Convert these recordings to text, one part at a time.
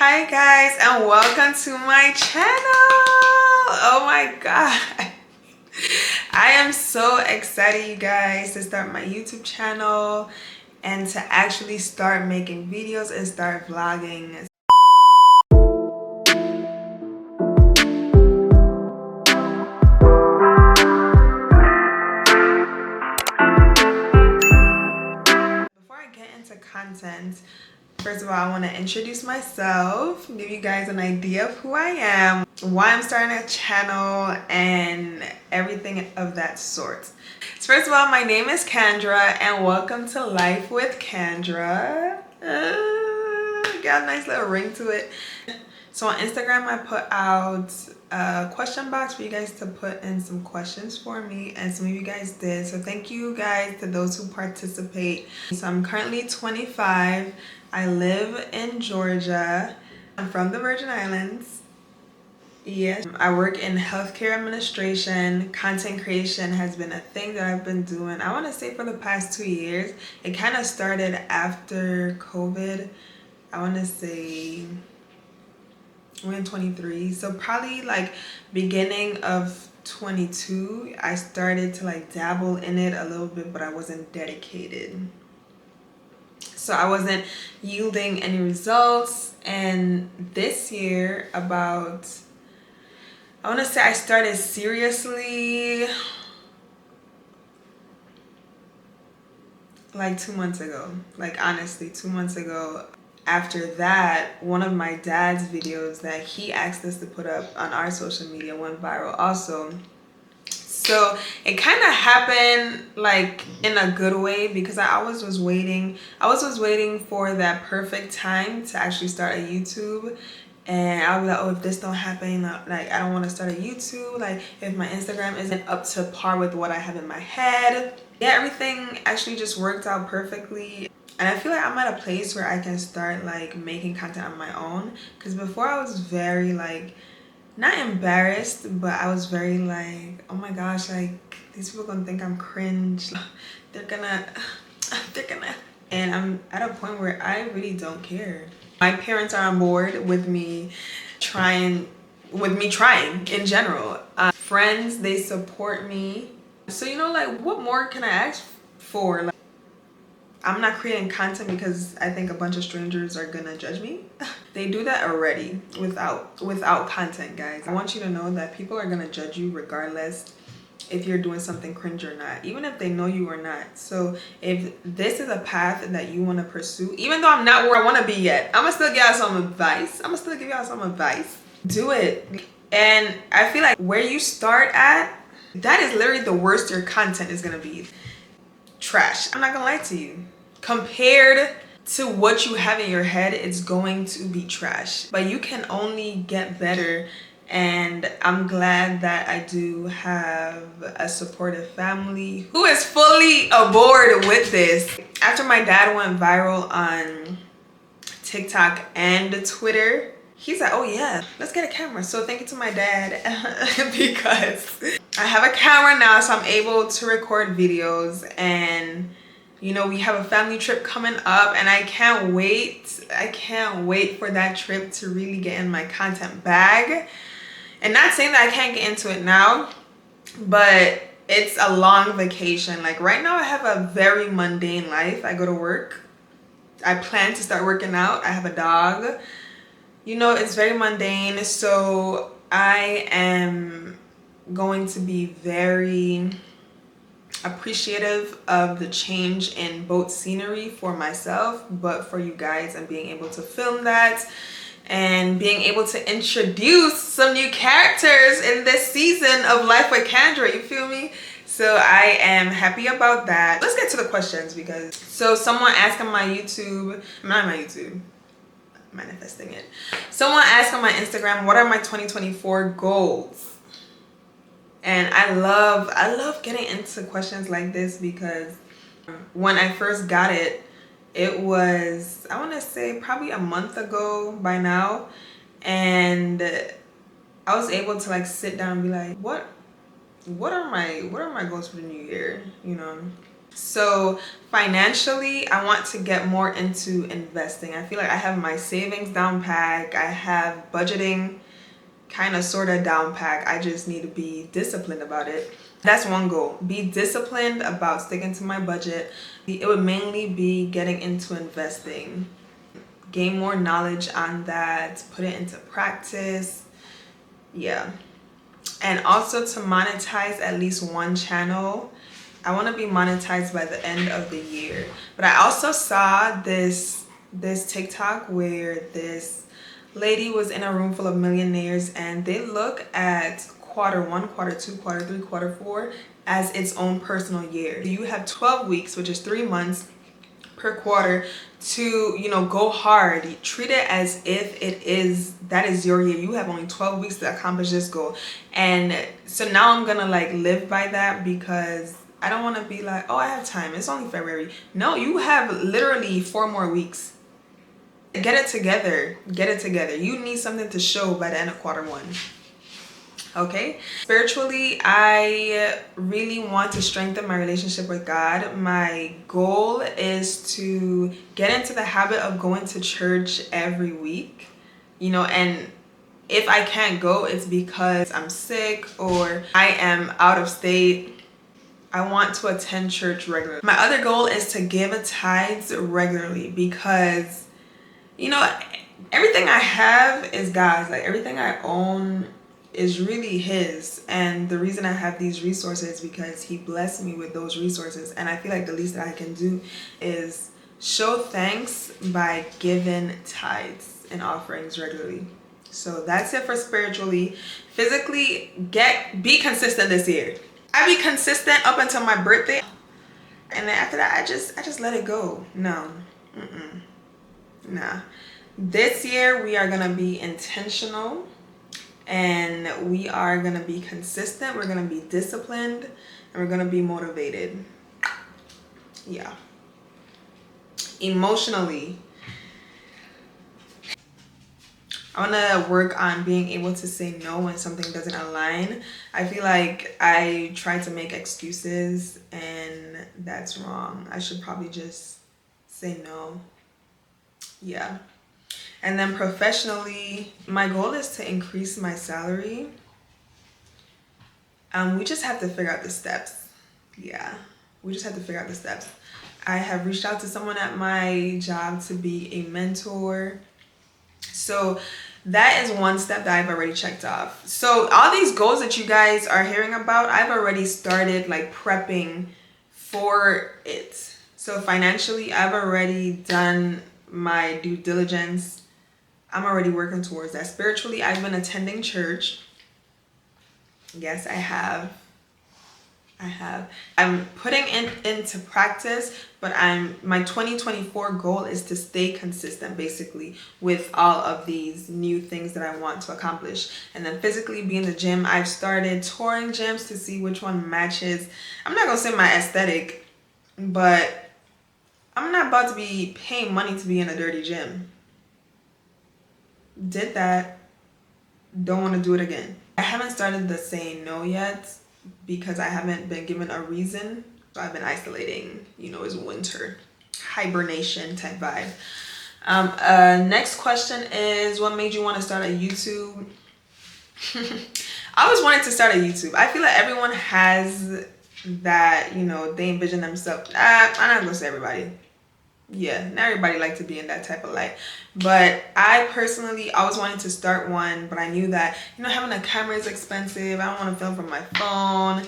Hi guys, and welcome to my channel. Oh my god, I am so excited, you guys, to start my YouTube channel and to actually start making videos and start vlogging. Before I get into content, first of all, I want to introduce myself, give you guys an idea of who I am, why I'm starting a channel, and everything of that sort. So first of all, my name is Candra, and welcome to Life with Candra. Got a nice little ring to it. So on Instagram, I put out a question box for you guys to put in some questions for me, and some of you guys did. So thank you guys to those who participate. So I'm currently 25. I live in Georgia. I'm from the Virgin Islands. Yes, I work in healthcare administration. Content creation has been a thing that I've been doing, I want to say, for the past 2 years. It kind of started after COVID. I want to say we're in 23, so probably like beginning of 22 I started to like dabble in it a little bit, but I wasn't dedicated, so I wasn't yielding any results. And this year, about, I want to say, I started seriously like 2 months ago. Like, honestly, 2 months ago. After that, one of my dad's videos that he asked us to put up on our social media went viral also. So it kind of happened like in a good way, because I always was waiting. I was waiting for that perfect time to actually start a YouTube. And I'll be like, oh, if this don't happen, like, I don't want to start a YouTube. Like, if my Instagram isn't up to par with what I have in my head. Yeah, everything actually just worked out perfectly. And I feel like I'm at a place where I can start like making content on my own. Because before I was very like, not embarrassed, but I was very like, oh my gosh, like, these people gonna think I'm cringe. They're gonna, and I'm at a point where I really don't care. My parents are on board with me trying in general. Friends, they support me. So, you know, like, what more can I ask for? Like, I'm not creating content because I think a bunch of strangers are gonna judge me. They do that already without content, guys. I want you to know that people are gonna judge you regardless if you're doing something cringe or not, even if they know you or not. So if this is a path that you want to pursue, even though I'm not where I want to be yet, I'm gonna still give y'all some advice. Do it. And I feel like where you start at, that is literally the worst your content is gonna be. Trash. I'm not gonna lie to you. Compared to what you have in your head, it's going to be trash. But you can only get better. And I'm glad that I do have a supportive family who is fully aboard with this. After my dad went viral on TikTok and Twitter, he's like, oh yeah, let's get a camera. So thank you to my dad because I have a camera now, so I'm able to record videos. And you know, we have a family trip coming up, and I can't wait. I can't wait for that trip to really get in my content bag. And not saying that I can't get into it now, but it's a long vacation. Like, right now I have a very mundane life. I go to work. I plan to start working out. I have a dog. You know, it's very mundane. So I am going to be very appreciative of the change in boat scenery for myself, but for you guys, and being able to film that and being able to introduce some new characters in this season of Life with Candra, you feel me? So I am happy about that. Let's get to the questions, because so someone asked on my YouTube, not my YouTube, manifesting it. Someone asked on my Instagram, what are my 2024 goals? And I love getting into questions like this, because when I first got it, it was, I want to say, probably a month ago by now. And I was able to like sit down and be like, what are my goals for the new year, you know? So financially, I want to get more into investing. I feel like I have my savings down pack. I have budgeting kind of sort of down pack. I just need to be disciplined about it. That's one goal. Be disciplined about sticking to my budget. It would mainly be getting into investing. Gain more knowledge on that, put it into practice. Yeah. And also to monetize at least one channel. I want to be monetized by the end of the year. But I also saw this TikTok where this lady was in a room full of millionaires, and they look at quarter one, quarter two, quarter three, quarter four as its own personal year. You have 12 weeks, which is 3 months per quarter, to go hard. Treat it as if that is your year. You have only 12 weeks to accomplish this goal. And so now I'm gonna like live by that, because I don't want to be like, oh, I have time, it's only February. No, you have literally 4 more weeks. Get it together. You need something to show by the end of quarter one. Okay. Spiritually, I really want to strengthen my relationship with God. My goal is to get into the habit of going to church every week, and if I can't go, it's because I'm sick or I am out of state. I want to attend church regularly. My other goal is to give tithes regularly, because everything I have is God's. Like, everything I own is really His, and the reason I have these resources is because He blessed me with those resources. And I feel like the least that I can do is show thanks by giving tithes and offerings regularly. So that's it for spiritually. Physically, be consistent this year. I be consistent up until my birthday, and then after that I just let it go. No. Nah. This year we are gonna be intentional, and we are gonna be consistent. We're gonna be disciplined, and we're gonna be motivated. Yeah. Emotionally, I want to work on being able to say no when something doesn't align. I feel like I try to make excuses, and that's wrong. I should probably just say no. Yeah. And then professionally, my goal is to increase my salary. We just have to figure out the steps. Yeah, we just have to figure out the steps. I have reached out to someone at my job to be a mentor. So that is one step that I've already checked off. So all these goals that you guys are hearing about, I've already started like prepping for it. So financially, I've already done my due diligence. I'm already working towards that. Spiritually, I've been attending church. Yes, I have. I'm putting into practice, but my 2024 goal is to stay consistent, basically, with all of these new things that I want to accomplish. And then physically, be in the gym. I've started touring gyms to see which one matches. I'm not gonna say my aesthetic, but I'm not about to be paying money to be in a dirty gym. Did that. Don't want to do it again. I haven't started the saying no yet, because I haven't been given a reason. So I've been isolating. It's winter, hibernation type vibe. Next question is, what made you want to start a YouTube? I always wanted to start a YouTube. I feel like everyone has that, they envision themselves. I'm not gonna say everybody. Yeah, not everybody like to be in that type of light. But I personally always wanted to start one, but I knew that, having a camera is expensive. I don't want to film from my phone.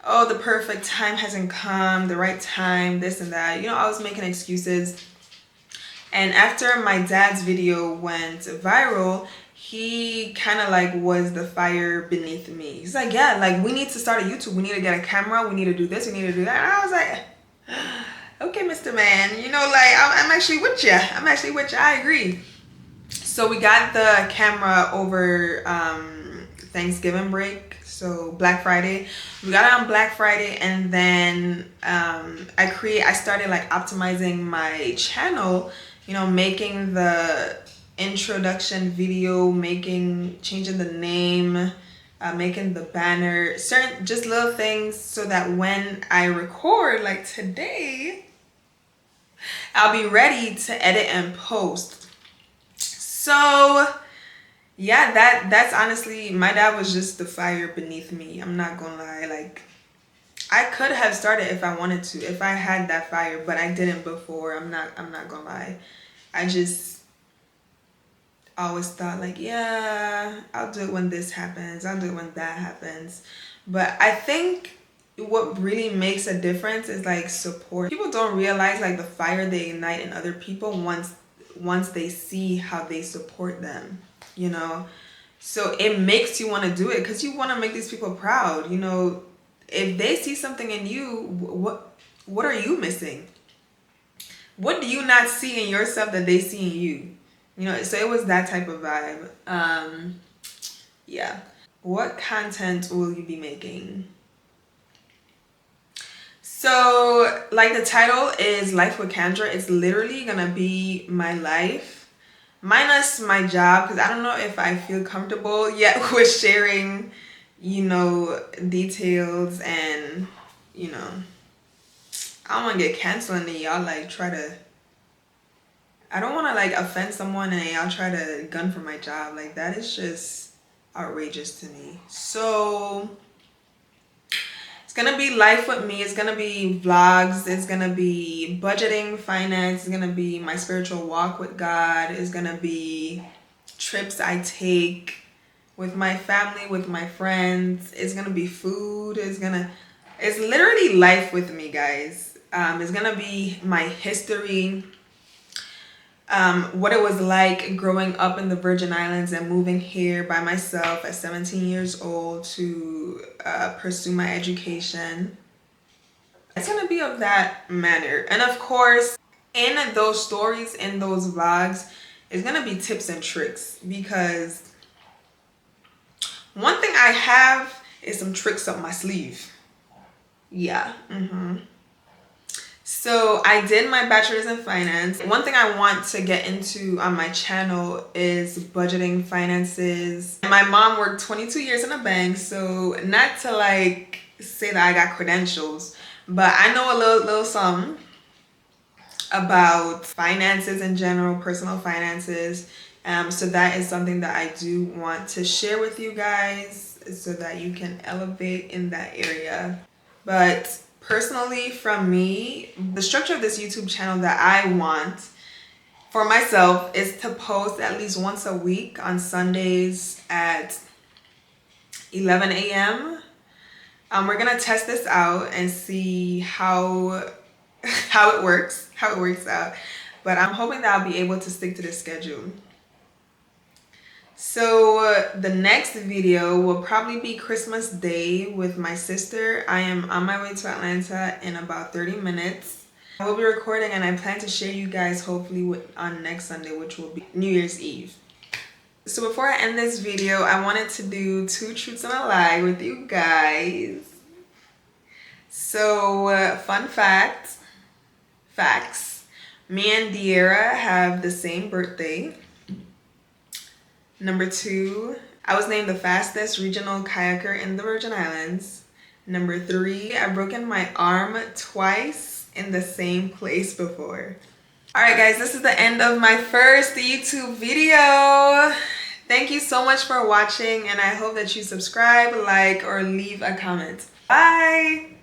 Oh, the perfect time hasn't come, the right time, this and that. I was making excuses. And after my dad's video went viral, he kind of like was the fire beneath me. He's like, yeah, like, we need to start a YouTube. We need to get a camera. We need to do this. We need to do that. And I was like, okay, Mr. Man, I'm actually with you. I agree. So we got the camera over Thanksgiving break, so Black Friday. We got it on Black Friday, and then I started like optimizing my channel, making the introduction video, changing the name, making the banner, certain just little things so that when I record, like today, I'll be ready to edit and post. So yeah, that's honestly, my dad was just the fire beneath me. I'm not gonna lie. Like, I could have started if I wanted to, if I had that fire, but I didn't before. I'm not gonna lie. I just always thought like, yeah, I'll do it when this happens. I'll do it when that happens. But I think what really makes a difference is like support. People don't realize like the fire they ignite in other people once they see how they support them, you know? So it makes you want to do it because you want to make these people proud, you know? If they see something in you, what are you missing? What do you not see in yourself that they see in you? You know, so it was that type of vibe. Yeah. What content will you be making? So, like the title is Life with Candra. It's literally gonna be my life, minus my job, because I don't know if I feel comfortable yet with sharing, you know, details and, you know, I don't want to get canceled and then y'all like try to, I don't want to like offend someone and y'all try to gun for my job. Like, that is just outrageous to me. So it's gonna be life with me. It's gonna be vlogs. It's gonna be budgeting, finance. It's gonna be my spiritual walk with God. It's gonna be trips I take with my family, with my friends. It's gonna be food. It's literally life with me, guys. It's gonna be my history, what it was like growing up in the Virgin Islands and moving here by myself at 17 years old to pursue my education. It's gonna be of that manner. And of course, in those stories, in those vlogs, it's gonna be tips and tricks, because one thing I have is some tricks up my sleeve. Yeah. So I did my bachelor's in finance. One thing I want to get into on my channel is budgeting, finances. My mom worked 22 years in a bank, so not to like say that I got credentials, but I know a little something about finances in general, personal finances. So that is something that I do want to share with you guys so that you can elevate in that area. But personally, from me, the structure of this YouTube channel that I want for myself is to post at least once a week on Sundays at 11 a.m. We're gonna test this out and see how it works out. But I'm hoping that I'll be able to stick to this schedule. So the next video will probably be Christmas Day with my sister. I am on my way to Atlanta in about 30 minutes. I will be recording and I plan to share you guys hopefully on next Sunday, which will be New Year's Eve. So before I end this video, I wanted to do 2 truths and a lie with you guys. So fun facts. Me and Dearra have the same birthday. Number 2, I was named the fastest regional kayaker in the Virgin Islands. Number 3, I've broken my arm twice in the same place before. Alright guys, this is the end of my first YouTube video. Thank you so much for watching, and I hope that you subscribe, like, or leave a comment. Bye!